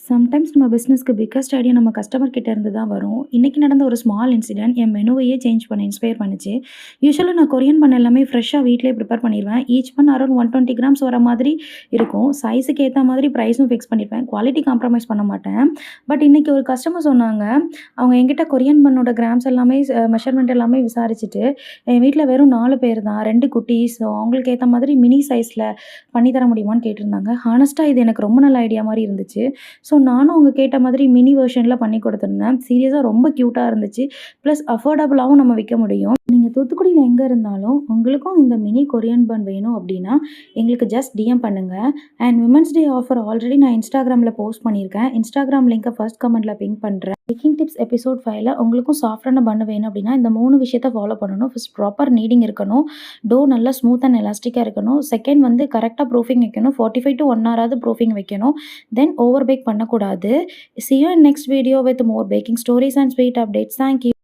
Sometimes நம்ம பிஸ்னஸ்க்கு biggest idea நம்ம கஸ்டமர் கிட்ட இருந்து தான் வரும். இன்னைக்கு நடந்த ஒரு ஸ்மால் இன்சிடென்ட் என் மெனுவையே சேஞ்ச் பண்ண இன்ஸ்பயர் பண்ணுச்சு. யூசுவலா நான் கொரியன் பண்ண எல்லாமே ஃப்ரெஷ்ஷா வீட்லயே ப்ரிப்பேர் பண்ணிருவேன். ஈச் ஒன் அரௌண்ட் 120 கிராம்ஸ் வர மாதிரி இருக்கும். சைஸுக்கு ஏத்த மாதிரி பிரைஸும் ஃபிக்ஸ் பண்ணிருப்பேன். குவாலிட்டி காம்ப்ரமைஸ் பண்ண மாட்டேன். பட் இன்னைக்கு ஒரு கஸ்டமர் சொன்னாங்க, அவங்க என்கிட்ட கொரியன் பண்ணோட கிராம்ஸ் எல்லாமே மெஷர்மென்ட் எல்லாமே விசாரிச்சுட்டு, என் வீட்ல வெறும் 4 பேர் தான், 2 குட்டீஸ். ஸோ அவங்களுக்கு ஏத்த மாதிரி மினி சைஸ்ல பண்ணி தர முடியுமான்னு கேட்டிருந்தாங்க. ஹானஸ்ட்டா இது எனக்கு ரொம்ப நல்ல ஐடியா மாரி இருந்துச்சு. ஸோ நானும் அவங்க கேட்ட மாதிரி மினி வெர்ஷன்ல பண்ணி குடுத்துருந்தேன். சீரியஸா ரொம்ப கியூட்டா இருந்துச்சு. ப்ளஸ் அஃபோர்டபுளாவும் நம்ம விக்க முடியும். நீங்க தூத்துக்குடியில எங்க இருந்தாலும், உங்களுக்கும் இந்த மினி கொரியன் பன் வேணும் அப்டின்னா, எங்களுக்கு ஜஸ்ட் டிஎம் பண்ணுங்க. And women's day offer already நான் இன்ஸ்டாகிராம்ல போஸ்ட் பண்ணியிருக்கேன். இன்ஸ்டாகிராம் லிங்க்க ஃபர்ஸ்ட் கமெண்ட்ல பின் பண்றேன். பேக்கிங் டிப்ஸ் எபிசோட் 5ல உங்களுக்கும் சாஃப்ட்டான பன் வேணும் அப்டின்னா, இந்த 3 விஷயத்த ஃபாலோ பண்ணணும். ஃபர்ஸ்ட் ப்ராப்பர் நீடிங் இருக்கணும். டோ நல்லா ஸ்மூத் அண்ட் எலாஸ்டிக்கா இருக்கணும். செகண்ட் வந்து கரெக்ட்டா ப்ரூஃபிங் வைக்கணும். 45 to 1 ஹவர் ஆவது ப்ரூஃபிங் வைக்கணும். தென் ஓவர் பேக் பண்ணக்கூடாது. See you in next video with more baking stories and sweet updates. Thank you.